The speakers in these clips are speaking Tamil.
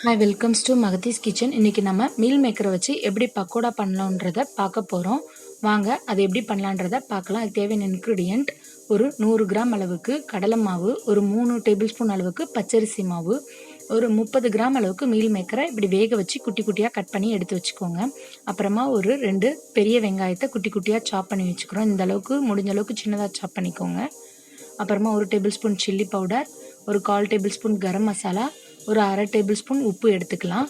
Hi, welcomes to Magathi's kitchen. இன்றைக்கி நம்ம மீல் மேக்கரை வச்சு எப்படி பக்கோடா பண்ணலான்றதை பார்க்க போகிறோம். வாங்க அது எப்படி பண்ணலான்றதை பார்க்கலாம். அதுக்கு தேவையான இன்க்ரீடியண்ட்: ஒரு 100 கிராம் அளவுக்கு கடலை மாவு, ஒரு 3 டேபிள் ஸ்பூன் அளவுக்கு பச்சரிசி மாவு, ஒரு 30 கிராம் அளவுக்கு மீல் மேக்கரை இப்படி வேக வச்சு குட்டி குட்டியாக கட் பண்ணி எடுத்து வச்சுக்கோங்க. அப்புறமா ஒரு 2 பெரிய வெங்காயத்தை குட்டி குட்டியாக சாப் பண்ணி வச்சுக்கிறோம். இந்த அளவுக்கு முடிஞ்ச அளவுக்கு சின்னதாக சாப் பண்ணிக்கோங்க. அப்புறமா ஒரு டேபிள் ஸ்பூன் சில்லி பவுடர், ஒரு 1/4 டேபிள் ஸ்பூன் கரம் மசாலா, ஒரு 1/2 டேபிள் ஸ்பூன் உப்பு எடுத்துக்கலாம்.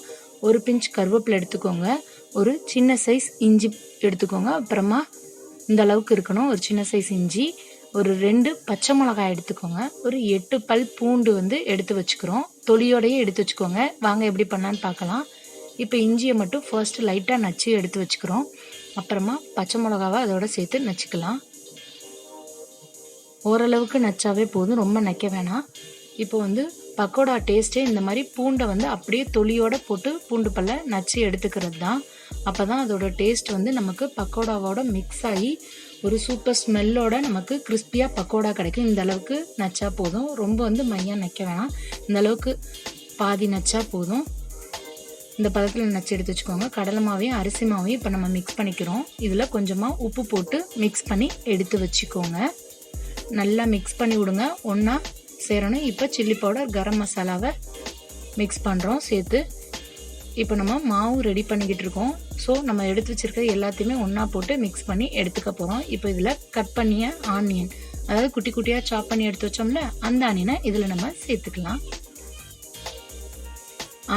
ஒரு பிஞ்ச் கருவேப்பிலை எடுத்துக்கோங்க. ஒரு சின்ன சைஸ் இஞ்சி எடுத்துக்கோங்க. அப்புறமா இந்த அளவுக்கு இருக்கணும் ஒரு சின்ன சைஸ் இஞ்சி. ஒரு 2 பச்சை மிளகாய் எடுத்துக்கோங்க. ஒரு 8 பல் பூண்டு எடுத்து வச்சுக்கிறோம். தொலியோடையே எடுத்து வச்சுக்கோங்க. வாங்க எப்படி பண்ணலான்னு பார்க்கலாம். இப்போ இஞ்சியை மட்டும் ஃபர்ஸ்ட் லைட்டாக நச்சு எடுத்து வச்சுக்கிறோம். அப்புறமா பச்சை மிளகாவை அதோட சேர்த்து நச்சுக்கலாம். ஓரளவுக்கு நச்சாவே போதும், ரொம்ப நைக்க வேணாம். இப்போ பக்கோடா டேஸ்ட்டே இந்த மாதிரி பூண்டை அப்படியே தொலியோடு போட்டு பூண்டு பல்ல நச்சு எடுத்துக்கிறது தான். அப்போ தான் அதோட டேஸ்ட் நமக்கு பக்கோடாவோட மிக்ஸ் ஆகி ஒரு சூப்பர் ஸ்மெல்லோட நமக்கு கிறிஸ்பியாக பக்கோடா கிடைக்கும். இந்த அளவுக்கு நச்சா போதும், ரொம்ப மையாக நைக்க வேணாம். இந்த அளவுக்கு பாதி நச்சா போதும். இந்த பதத்தில் நச்சு எடுத்து வச்சுக்கோங்க. கடலை மாவையும் அரிசி மாவையும் இப்போ நம்ம மிக்ஸ் பண்ணிக்கிறோம். இதில் கொஞ்சமாக உப்பு போட்டு மிக்ஸ் பண்ணி எடுத்து வச்சுக்கோங்க. நல்லா மிக்ஸ் பண்ணி விடுங்க, ஒன்றா சேரணும். இப்போ சில்லி பவுடர், கரம் மசாலாவை மிக்ஸ் பண்ணுறோம் சேர்த்து. இப்போ நம்ம மாவு ரெடி பண்ணிக்கிட்டு இருக்கோம். ஸோ நம்ம எடுத்து வச்சுருக்கிறது எல்லாத்தையுமே ஒன்றா போட்டு மிக்ஸ் பண்ணி எடுத்துக்க போகிறோம். இப்போ இதில் கட் பண்ணிய ஆனியன், அதாவது குட்டி குட்டியாக சாப் பண்ணி எடுத்து வச்சோம்ல, அந்த ஆனியனை இதில் நம்ம சேர்த்துக்கலாம்.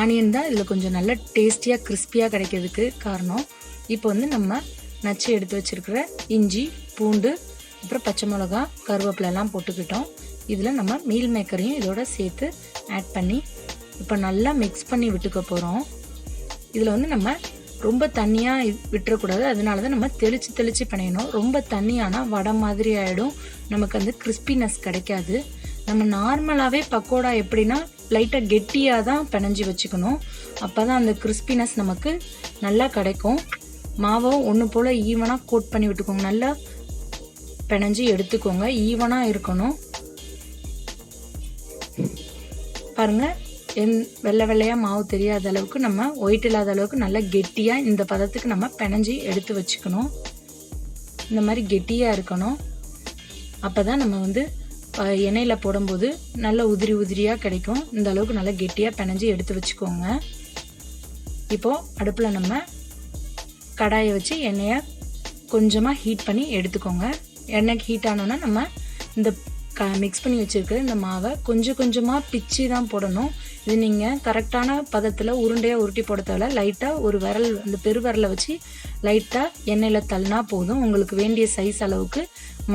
ஆனியன் தான் இதில் கொஞ்சம் நல்ல டேஸ்டியாக கிறிஸ்பியாக கிடைக்கிறதுக்கு காரணம். இப்போ நம்ம நச்சு எடுத்து வச்சுருக்கிற இஞ்சி, பூண்டு, அப்புறம் பச்சை மிளகா, கருவேப்பிலெல்லாம் போட்டுக்கிட்டோம். இதில் நம்ம மீல் மேக்கரையும் இதோட சேர்த்து ஆட் பண்ணி இப்போ நல்லா மிக்ஸ் பண்ணி விட்டுக்க போகிறோம். இதில் நம்ம ரொம்ப தண்ணியாக விட்டுறக்கூடாது. அதனால தான் நம்ம தெளித்து பண்ணிடணும். ரொம்ப தண்ணியானால் வடை மாதிரி ஆகிடும், நமக்கு கிறிஸ்பினஸ் கிடைக்காது. நம்ம நார்மலாகவே பக்கோடா எப்படின்னா லைட்டாக கெட்டியாக தான் பிணைஞ்சி வச்சுக்கணும். அப்போ தான் அந்த கிறிஸ்பினஸ் நமக்கு நல்லா கிடைக்கும். மாவை ஒன்று போல் ஈவனாக கோட் பண்ணி விட்டுக்கோங்க. நல்லா பிணைஞ்சி எடுத்துக்கோங்க, ஈவனாக இருக்கணும். பாருங்க, வெள்ளை வெள்ளையாக மாவு தெரியாத அளவுக்கு, நம்ம ஒயிட் இல்லாத அளவுக்கு நல்லா கெட்டியாக இந்த பதத்துக்கு நம்ம பிணைஞ்சி எடுத்து வச்சுக்கணும். இந்த மாதிரி கெட்டியாக இருக்கணும். அப்போ தான் நம்ம எண்ணெயில் போடும்போது நல்லா உதிரி உதிரியாக கிடைக்கும். இந்த அளவுக்கு நல்லா கெட்டியாக பிணைஞ்சி எடுத்து வச்சுக்கோங்க. இப்போது அடுப்பில் நம்ம கடாயை வச்சு எண்ணெயை கொஞ்சமாக ஹீட் பண்ணி எடுத்துக்கோங்க. எண்ணெய்க்கு ஹீட் ஆனோன்னா நம்ம இந்த மிக்ஸ் பண்ணி வச்சுருக்கிற இந்த மாவை கொஞ்சம் கொஞ்சமாக பிச்சு தான் போடணும். இது நீங்கள் கரெக்டான பதத்தில் உருண்டையாக உருட்டி போட தேவை. லைட்டாக ஒரு விரல், அந்த பெருவிரலை வச்சு லைட்டாக எண்ணெயில் தள்ளினா போதும். உங்களுக்கு வேண்டிய சைஸ் அளவுக்கு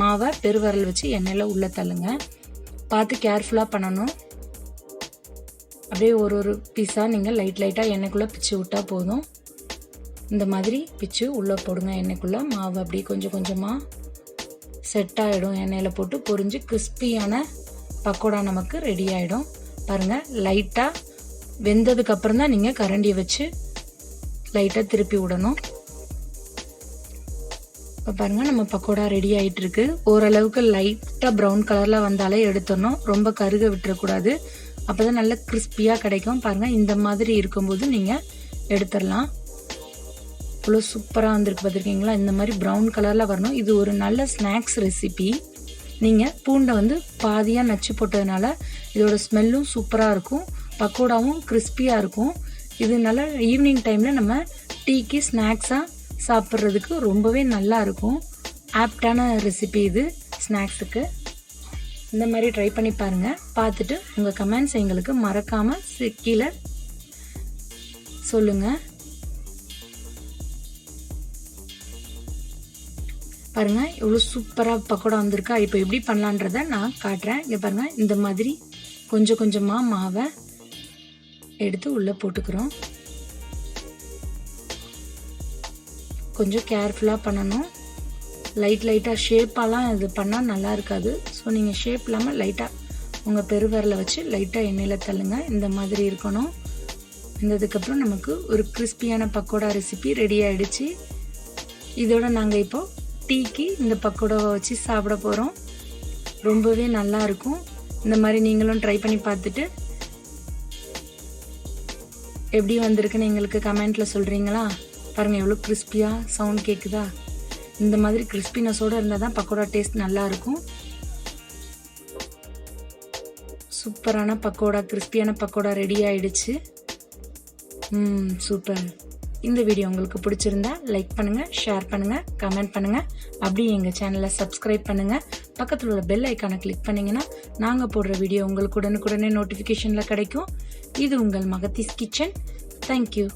மாவை பெருவிரல் வச்சு எண்ணெயில் உள்ளே தள்ளுங்க. பார்த்து கேர்ஃபுல்லாக பண்ணணும். அப்படியே ஒரு பீஸாக நீங்கள் லைட்டாக எண்ணெய்க்குள்ளே பிச்சு விட்டால் போதும். இந்த மாதிரி பிச்சு உள்ளே போடுங்க எண்ணெய்க்குள்ளே. மாவு அப்படியே கொஞ்சம் கொஞ்சமாக செட் ஆகிடும். எண்ணெயில் போட்டு பொரிஞ்சு கிறிஸ்பியான பக்கோடா நமக்கு ரெடி ஆகிடும். பாருங்கள், லைட்டாக வெந்ததுக்கப்புறம் தான் நீங்கள் கரண்டியை வச்சு லைட்டாக திருப்பி விடணும். இப்போ பாருங்கள், நம்ம பக்கோடா ரெடி ஆகிட்டுருக்கு. ஓரளவுக்கு லைட்டாக ப்ரௌன் கலரில் வந்தாலே எடுத்துடணும். ரொம்ப கருக விட்டுறக்கூடாது. அப்போ தான் நல்லா கிறிஸ்பியாக கிடைக்கும். பாருங்கள், இந்த மாதிரி இருக்கும்போது நீங்கள் எடுத்துடலாம். இவ்வளோ சூப்பராக வந்திருக்கு பார்த்துருக்கீங்களா? இந்த மாதிரி ப்ரௌன் கலரில் வரணும். இது ஒரு நல்ல ஸ்நாக்ஸ் ரெசிபி. நீங்கள் பூண்டை பாதியாக நச்சு போட்டதுனால இதோட ஸ்மெல்லும் சூப்பராக இருக்கும், பக்கோடாவும் கிறிஸ்பியாக இருக்கும். இது நல்லா ஈவினிங் டைமில் நம்ம டீக்கு ஸ்நாக்ஸாக சாப்பிட்றதுக்கு ரொம்பவே நல்லா இருக்கும். ஆப்டான ரெசிபி இது ஸ்நாக்ஸுக்கு. இந்த மாதிரி ட்ரை பண்ணி பாருங்கள். பார்த்துட்டு உங்கள் கமெண்ட்ஸ் எங்களுக்கு மறக்காமல் கீழே சொல்லுங்கள். பாருங்கள், இவ்வளோ சூப்பராக பக்கோடா வந்திருக்கா. இப்போ எப்படி பண்ணலான்றதை நான் காட்டுறேன். இங்கே பாருங்கள், இந்த மாதிரி கொஞ்சம் கொஞ்சமாக மாவை எடுத்து உள்ளே போட்டுக்கிறோம். கொஞ்சம் கேர்ஃபுல்லாக பண்ணணும். லைட்டாக ஷேப்பாலாம் இது பண்ணால் நல்லா இருக்காது. ஸோ நீங்கள் ஷேப் இல்லாமல் லைட்டாக உங்கள் பெருவிரலை வச்சு லைட்டாக எண்ணெயில் தள்ளுங்க. இந்த மாதிரி இருக்கணும். இருந்ததுக்கப்புறம் நமக்கு ஒரு கிறிஸ்பியான பக்கோடா ரெசிபி ரெடி ஆகிடுச்சு. இதோட நாங்கள் இப்போது டீக்கு இந்த பக்கோடாவை வச்சு சாப்பிட போகிறோம். ரொம்பவே நல்லா இருக்கும். இந்த மாதிரி நீங்களும் ட்ரை பண்ணி பார்த்துட்டு எப்படி வந்திருக்குன்னு எங்களுக்கு கமெண்ட்டில் சொல்கிறீங்களா? பாருங்கள் எவ்வளோ கிறிஸ்பியாக சவுண்ட் கேட்குதா? இந்த மாதிரி கிறிஸ்பினஸோடு இருந்தால் தான் பக்கோடா டேஸ்ட் நல்லாயிருக்கும். சூப்பரான பக்கோடா, கிறிஸ்பியான பக்கோடா ரெடி ஆயிடுச்சு. சூப்பர். இந்த வீடியோ உங்களுக்கு பிடிச்சிருந்தா லைக் பண்ணுங்கள், ஷேர் பண்ணுங்கள், கமெண்ட் பண்ணுங்கள். அப்படியே எங்கள் சேனலை சப்ஸ்கிரைப் பண்ணுங்கள். பக்கத்தில் உள்ள பெல் ஐக்கானை கிளிக் பண்ணிங்கன்னா நாங்கள் போடுற வீடியோ உங்களுக்கு உடனுக்குடனே நோட்டிஃபிகேஷனில் கிடைக்கும். இது உங்கள் மகத்திஸ் கிச்சன். தேங்க்யூ.